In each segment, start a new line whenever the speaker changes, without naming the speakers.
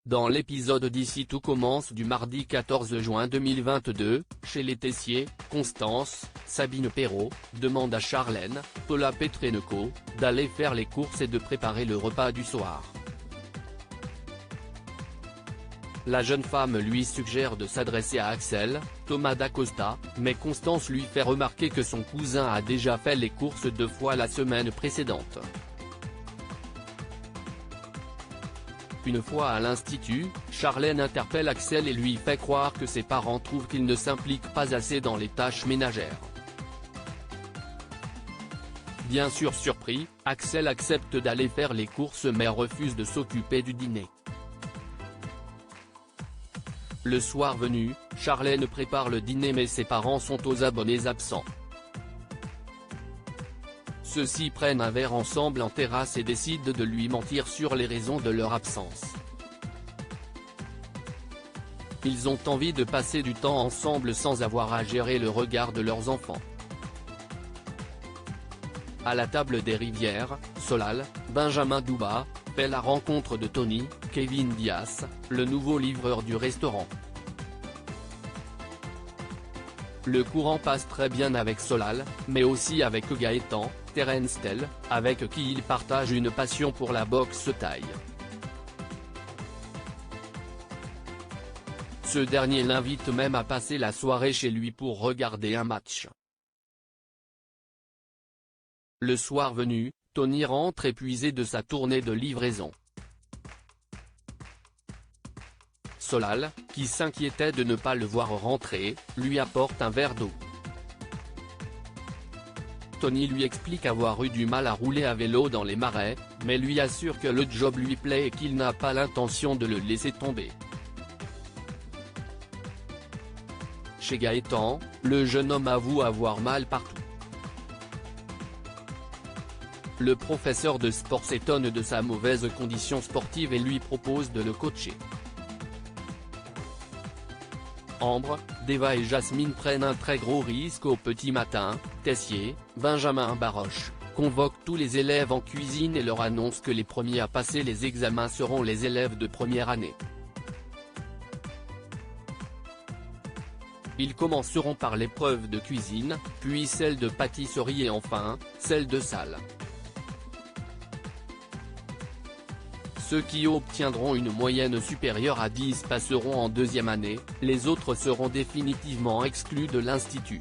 Dans l'épisode d'Ici tout commence du mardi 14 juin 2022, chez les Tessier, Constance, Sabine Perrault, demande à Charlène, Paula Petrenko, d'aller faire les courses et de préparer le repas du soir. La jeune femme lui suggère de s'adresser à Axel, Thomas d'Acosta, mais Constance lui fait remarquer que son cousin a déjà fait les courses 2 fois la semaine précédente. Une fois à l'institut, Charlène interpelle Axel et lui fait croire que ses parents trouvent qu'il ne s'implique pas assez dans les tâches ménagères. Bien sûr surpris, Axel accepte d'aller faire les courses mais refuse de s'occuper du dîner. Le soir venu, Charlène prépare le dîner mais ses parents sont aux abonnés absents. Ceux-ci prennent un verre ensemble en terrasse et décident de lui mentir sur les raisons de leur absence. Ils ont envie de passer du temps ensemble sans avoir à gérer le regard de leurs enfants. À la table des Rivières, Solal, Benjamin Douba, fait la rencontre de Tony, Kevin Dias, le nouveau livreur du restaurant. Le courant passe très bien avec Solal, mais aussi avec Gaëtan, Terence Tell, avec qui il partage une passion pour la boxe thaï. Ce dernier l'invite même à passer la soirée chez lui pour regarder un match. Le soir venu, Tony rentre épuisé de sa tournée de livraison. Solal, qui s'inquiétait de ne pas le voir rentrer, lui apporte un verre d'eau. Tony lui explique avoir eu du mal à rouler à vélo dans les marais, mais lui assure que le job lui plaît et qu'il n'a pas l'intention de le laisser tomber. Chez Gaëtan, le jeune homme avoue avoir mal partout. Le professeur de sport s'étonne de sa mauvaise condition sportive et lui propose de le coacher. Ambre, Deva et Jasmine prennent un très gros risque au petit matin. Tessier, Benjamin Baroche, convoque tous les élèves en cuisine et leur annonce que les premiers à passer les examens seront les élèves de première année. Ils commenceront par l'épreuve de cuisine, puis celle de pâtisserie et enfin, celle de salle. Ceux qui obtiendront une moyenne supérieure à 10 passeront en deuxième année, les autres seront définitivement exclus de l'institut.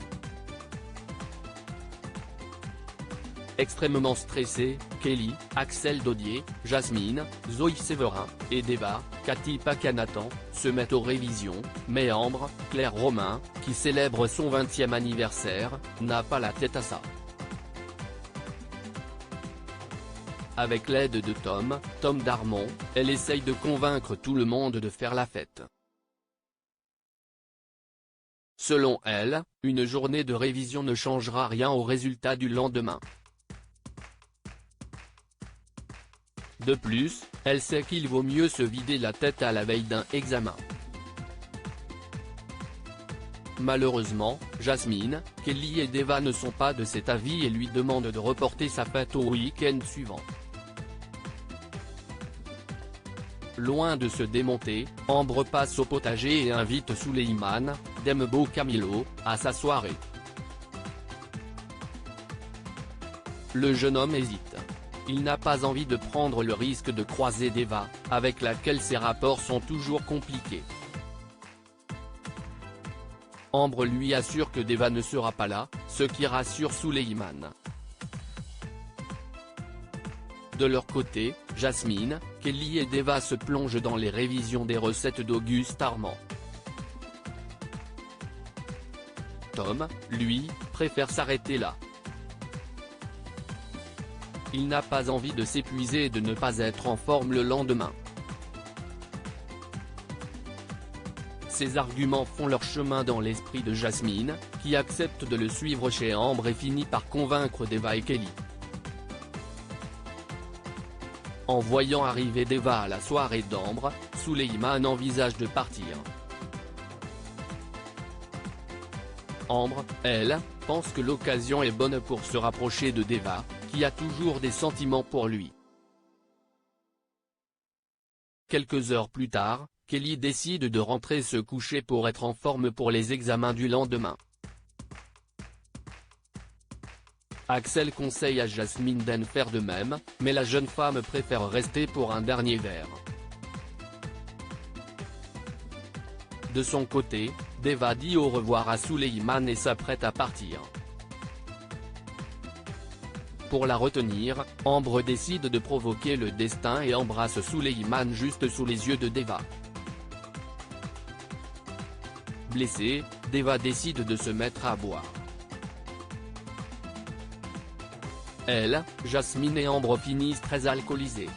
Extrêmement stressés, Kelly, Axel Dodier, Jasmine, Zoé Séverin, et Deva, Cathy Pacanatan, se mettent aux révisions, mais Ambre, Claire Romain, qui célèbre son 20e anniversaire, n'a pas la tête à ça. Avec l'aide de Tom Darmon, elle essaye de convaincre tout le monde de faire la fête. Selon elle, une journée de révision ne changera rien au résultat du lendemain. De plus, elle sait qu'il vaut mieux se vider la tête à la veille d'un examen. Malheureusement, Jasmine, Kelly et Deva ne sont pas de cet avis et lui demandent de reporter sa fête au week-end suivant. Loin de se démonter, Ambre passe au potager et invite Souleymane, Dembo Camilo, à sa soirée. Le jeune homme hésite. Il n'a pas envie de prendre le risque de croiser Deva, avec laquelle ses rapports sont toujours compliqués. Ambre lui assure que Deva ne sera pas là, ce qui rassure Souleymane. De leur côté, Jasmine, Kelly et Deva se plongent dans les révisions des recettes d'Auguste Armand. Tom, lui, préfère s'arrêter là. Il n'a pas envie de s'épuiser et de ne pas être en forme le lendemain. Ces arguments font leur chemin dans l'esprit de Jasmine, qui accepte de le suivre chez Ambre et finit par convaincre Deva et Kelly. En voyant arriver Deva à la soirée d'Ambre, Souleymane envisage de partir. Ambre, elle, pense que l'occasion est bonne pour se rapprocher de Deva, qui a toujours des sentiments pour lui. Quelques heures plus tard, Kelly décide de rentrer se coucher pour être en forme pour les examens du lendemain. Axel conseille à Jasmine d'en faire de même, mais la jeune femme préfère rester pour un dernier verre. De son côté, Deva dit au revoir à Suleiman et s'apprête à partir. Pour la retenir, Ambre décide de provoquer le destin et embrasse Suleiman juste sous les yeux de Deva. Blessée, Deva décide de se mettre à boire. Elle, Jasmine et Ambre finissent très alcoolisées.